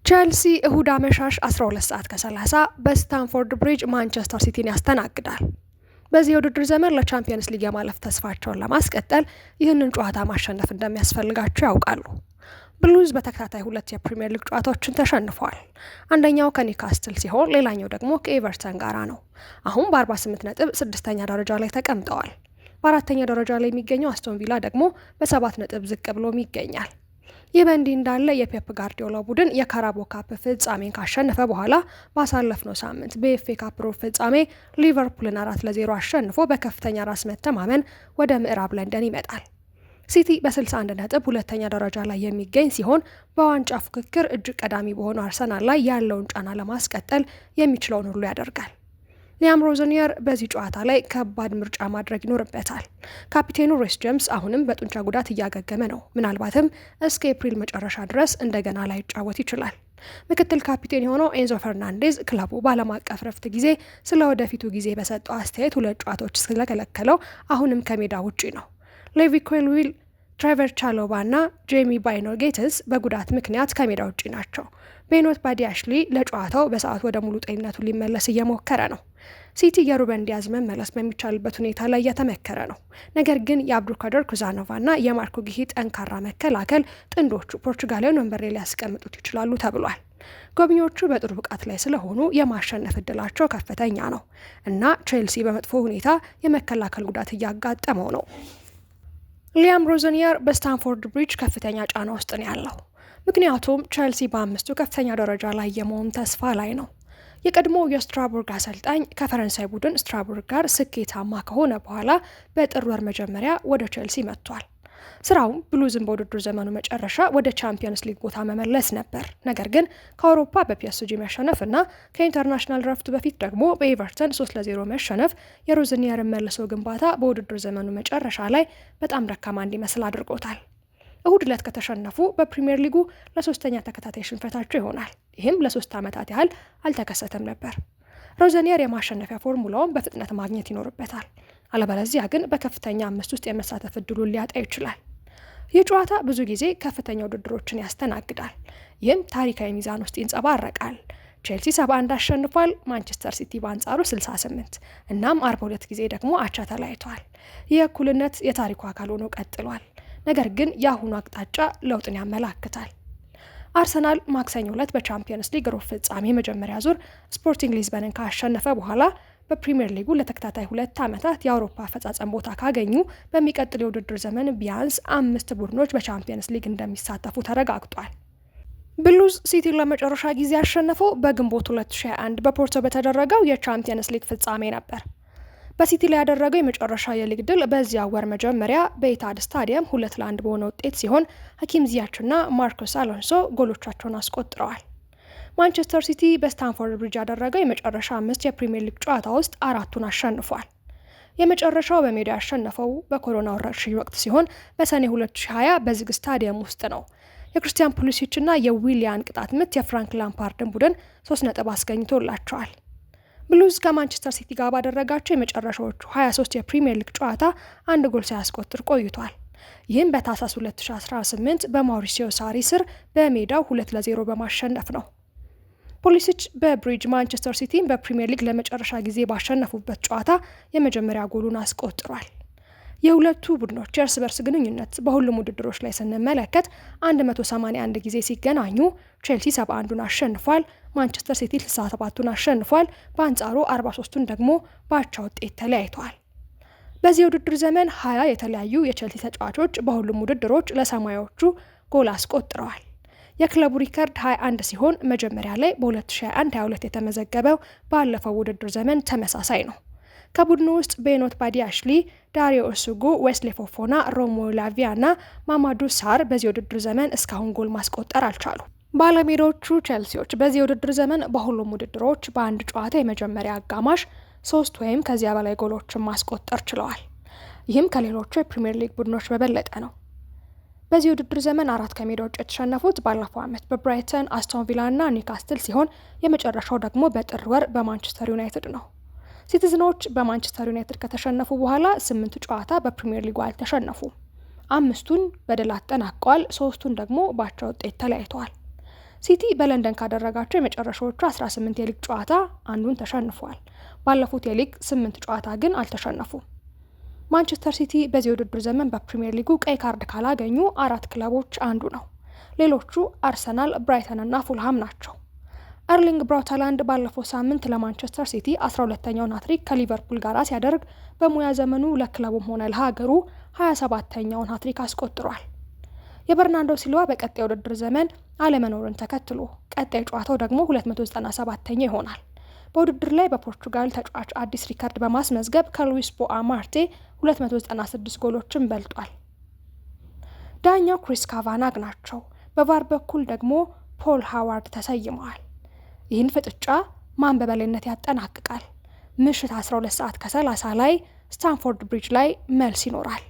ቼልሲ እሁድ አመሻሽ 12 ሰዓት ከ30 በስታንፎርድ ብሪጅ ማንቸስተር ሲቲን ያስተናግዳል። በዚህ የውድድር ዘመን ለቻምፒየንስ ሊግ የማለፍ ተስፋቸውን ለማስቀጠል ይህንን ጨዋታ ማሸነፍ እንደሚያስፈልጋቸው ያውቃሉ። ብሉዝ በተከታታይ 2 የፕሪምየር ሊግ ጨዋታዎችን ተሸንፏል። አንደኛው ከኒውካስትል ሲሆን ሌላኛው ደግሞ ከኤቨርተን ጋራ ነው። አሁን በ48 ነጥብ 6ኛ ደረጃ ላይ ተቀምጠዋል። በ4ኛ ደረጃ ላይ የሚገኘው አስቶን ቪላ ደግሞ በ7 ነጥብ ዝቅ ብሎም ይገኛል። ይህ በእንዲህ እንዳለ የፔፕ ጋርዲዮላ ቡድን የካራቦ ካፕ ፍጻሜን ካሸነፈ በኋላ ባሳለፍነው ሳምንት በኤፍኤ ካፕ ሩብ ፍጻሜ ሊቨርፑልን 4-0 አሸንፎ በከፍተኛ ራስ መተማመን ወደ ምዕራብ ለንደን ይመጣል። ሲቲ በ61 ነጥብ 2ኛ ደረጃ ላይ የሚገኝ ሲሆን በዋንጫ ፉክክር እጅግ ቀዳሚ በሆነው አርሰናል ላይ ያለውን ጫና ለማስቀጠል የሚችለውን ሁሉ ያደርጋል። ሊያም ሮዝኒየር በዚህ ጨዋታ ላይ ከባድ ምርጫ ማድረግ ይኖርበታል። ካፒቴኑ ሬስ ጄምስ አሁንም በጡንቻ ጉዳት እያገገመ ነው። ምናልባትም እስከ ኤፕሪል መጨረሻ ድረስ እንደገና ላይጫወት ይችላል። ምክትል ካፒቴን የሆነው ኤንዞ ፈርናንዴዝ ክለቡ በዓለም አቀፍ ረፍት ጊዜ ስለ ወደፊቱ ጊዜ በሰጠው አስተያየት 2 ጨዋታዎች ስለከለከለው አሁንም ከሜዳ ውጪ ነው። ሌቪ ኮልዊል፣ ትሬቨር ቻሎባ እና ጄሚ ባይኖ ጌትስ በጉዳት ምክንያት ከሜዳ ውጪ ናቸው። ቤኖት ባዲያሽሊ ለጨዋታው በሰዓቱ ወደ ሙሉ ጤንነቱ ሊመለስ እየሞከረ ነው። ሲቲ የሩበን ዲያዝ መመለስ በሚቻልበት ሁኔታ ላይ እየተመከረ ነው። ነገር ግን የአብዱልካደር ኩዛኖቫ እና የማርኮ ጊሂ ጠንካራ መከላከል ጥንዶቹ ፖርቹጋላዊን ወንበር ላይ ሊያስቀምጡት ይችላሉ ተብሏል። ጎብኚዎቹ በጥሩ ብቃት ላይ ስለሆኑ የማሸነፍ እድላቸው ከፍተኛ ነው እና ቼልሲ በመጥፎ ሁኔታ የመከላከል ጉዳት እያጋጠመው ነው። ሊያም ሮዝኒየር በስታንፎርድ ብሪጅ ከፍተኛ ጫና ውስጥ ነው ያለው። ምክንያቱም ቼልሲ በ5ቱ ከፍተኛ ደረጃ ላይ የመሆን ተስፋ ላይ ነው። የቀድሞው የስትራስቡርግ አሰልጣኝ ከፈረንሳይ ቡድን ስትራስቡርግ ጋር ስኬታማ ከሆነ በኋላ በጥር ወር መጀመሪያ ወደ ቼልሲ መጥቷል። ስራውም ብሉዝን በውድድር ዘመኑ መጨረሻ ወደ ቻምፒየንስ ሊግ ቦታ መመለስ ነበር። ነገር ግን ከአውሮፓ በፒኤስጂ መሸነፍ እና ከኢንተርናሽናል ረፍቱ በፊት ደግሞ በኤቨርተን 3-0 መሸነፍ የሮዝኒየርን መልሶ ግንባታ በውድድር ዘመኑ መጨረሻ ላይ በጣም ደካማ እንዲመስል አድርጎታል። እሁድ ዕለት ከተሸነፉ በፕሪምየር ሊጉ ለ3ኛ ተከታታይ ሽንፈታቸው ይሆናል። ይህም ለ3 ዓመታት ያህል አልተከሰተም ነበር። ሮዝኒየር የማሸነፊያ ፎርሙላውን በፍጥነት ማግኘት ይኖርበታል። አለበለዚያ ግን በከፍተኛ 5 ውስጥ የመሳተፍ እድሉን ሊያጣ ይችላል። ይህ ጨዋታ ብዙ ጊዜ ከፍተኛ ውድድሮችን ያስተናግዳል። ይህም ታሪካዊ ሚዛን ውስጥ ይንጸባረቃል። ቼልሲ 71 አሸንፏል፣ ማንቸስተር ሲቲ በአንጻሩ 68። እናም 42 ጊዜ ደግሞ አቻ ተለያይተዋል። ይህ እኩልነት የታሪኩ አካል ሆኖ ቀጥሏል። ነገር ግን የአሁኑ አቅጣጫ ለውጥን ያመላክታል። አርሰናል ማክሰኞ ዕለት በቻምፒየንስ ሊግ ሩብ ፍጻሜ መጀመሪያ ዙር ስፖርቲንግ ሊዝበንን ካሸነፈ በኋላ በፕሪምየር ሊጉ ለተከታታይ 2 ዓመታት የአውሮፓ አፈጻጸም ቦታ ካገኙ በሚቀጥል የውድድር ዘመን ቢያንስ 5 ቡድኖች በቻምፒየንስ ሊግ እንደሚሳተፉ ተረጋግጧል። ብሉዝ ሲቲን ለመጨረሻ ጊዜ ያሸነፈው በግንቦት 2021 በፖርቶ በተደረገው የቻምፒየንስ ሊግ ፍጻሜ ነበር። በሲቲ ላይ ያደረገው የመጨረሻ የሊግ ድል በዚያ ወር መጀመሪያ በኢታድ ስታዲየም 2-1 በሆነ ውጤት ሲሆን ሀኪም ዚያችና ማርኮስ አሎንሶ ጎሎቻቸውን አስቆጥረዋል። ማንቸስተር ሲቲ በስታንፎርድ ብሪጅ ያደረገው የመጨረሻ 5 የፕሪምየር ሊግ ጨዋታ ውስጥ 4ቱን አሸንፏል። የመጨረሻው በሜዳ ያሸነፈው በኮሮና ወረርሽኝ ወቅት ሲሆን በሰኔ 2020 በዝግ ስታዲየም ውስጥ ነው። የክርስቲያን ፑሊሲች እና የዊሊያን ቅጣት ምት የፍራንክ ላምፓርድን ቡድን 3 ነጥብ አስገኝቶላቸዋል። ብሉዝ ከማንቸስተር ሲቲ ጋር ባደረጋቸው የመጨረሻዎቹ 23 የፕሪምየር ሊግ ጨዋታ 1 ጎል ሳያስቆጥር ቆይቷል። ይህም በታህሳስ 2018 በማውሪሲዮ ሳሪ ስር በሜዳው 2-0 በማሸነፍ ነው። ፖሊሲች በብሪጅ ማንቸስተር ሲቲን በፕሪምየር ሊግ ለመጨረሻ ጊዜ ባሸነፉበት ጨዋታ የመጀመሪያ ጎሉን አስቆጥሯል። የሁለቱ ቡድኖች የእርስ በርስ ግንኙነት በሁሉም ውድድሮች ላይ ስንመለከት 181 ጊዜ ሲገናኙ ቼልሲ 71ን አሸንፏል፣ ማንቸስተር ሲቲ 67ን አሸንፏል። በአንጻሩ 43ቱን ደግሞ በአቻ ውጤት ተለያይተዋል። በዚህ የውድድር ዘመን 20 የተለያዩ የቼልሲ ተጫዋቾች በሁሉም ውድድሮች ለሰማያዎቹ ጎል አስቆጥረዋል። የክለቡ ሪከርድ 21 ሲሆን መጀመሪያ ላይ በ2021-22 የተመዘገበው ባለፈው ውድድር ዘመን ተመሳሳይ ነው። ከቡድኑ ውስጥ ቤኖት ባዲያሽሊ፣ ዳሪዮ ኡሱጉ፣ ዌስሊ ፎፎና፣ ሮሞ ላቪያ እና ማማዱ ሳር በዚህ ውድድር ዘመን እስካሁን ጎል ማስቆጠር አልቻሉ። ባለሜዳዎቹ ቼልሲዎች በዚህ ውድድር ዘመን በሁሉም ውድድሮች በአንድ ጨዋታ የመጀመሪያ አጋማሽ 3 ወይም ከዚያ በላይ ጎሎችን ማስቆጠር ችለዋል። ይህም ከሌሎቹ የፕሪምየር ሊግ ቡድኖች በበለጠ ነው። በዚህ ውድድር ዘመን 4 ከሜዳ ውጭ የተሸነፉት ባለፈው ዓመት በብራይተን፣ አስቶን ቪላ እና ኒውካስትል ሲሆን የመጨረሻው ደግሞ በጥር ወር በማንቸስተር ዩናይትድ ነው። ሲቲዝኖች በማንቸስተር ዩናይትድ ከተሸነፉ በኋላ 8 ጨዋታ በፕሪምየር ሊጉ አልተሸነፉም። 5ቱን በድል አጠናቀዋል፣ 3ቱን ደግሞ በአቻ ውጤት ተለያይተዋል። ሲቲ በለንደን ካደረጋቸው የመጨረሻዎቹ 18 የሊግ ጨዋታ አንዱን ተሸንፏል። ባለፉት የሊግ 8 ጨዋታ ግን አልተሸነፉም። ማንቸስተር ሲቲ በዚህ ውድድር ዘመን በፕሪሚየር ሊጉ ቀይ ካርድ ካላገኙ 4 ክለቦች አንዱ ነው። ሌሎቹ አርሰናል፣ ብራይተን እና ፉልሃም ናቸው። ኤርሊንግ ብራውት ሃላንድ ባለፈው ሳምንት ለማንቸስተር ሲቲ 12ኛውን ሃትሪክ ከሊቨርፑል ጋር ሲያደርግ በሙያ ዘመኑ ለክለቡም ሆነ ለሀገሩ 27ኛውን ሃትሪክ አስቆጥሯል። የበርናንዶ ሲልቫ በቀጣይ ውድድር ዘመን አለመኖርን ተከትሎ ቀጣይ ጨዋታው ደግሞ 297ኛ ይሆናል። በውድድር ላይ በፖርቹጋል ተጫዋች አዲስ ሪካርድ በማስመዝገብ ከሉዊስ ቦአ ማርቴ 296 ጎሎችን በልጧል። ዳኛው ክሪስ ካቫናግ ናቸው። በቫር በኩል ደግሞ ፖል ሃዋርድ ተሰይመዋል። ይህን ፍጥጫ ማን በበላይነት ያጠናቅቃል? ምሽት 12 ሰዓት ከ30 ላይ ስታንፎርድ ብሪጅ ላይ መልስ ይኖራል።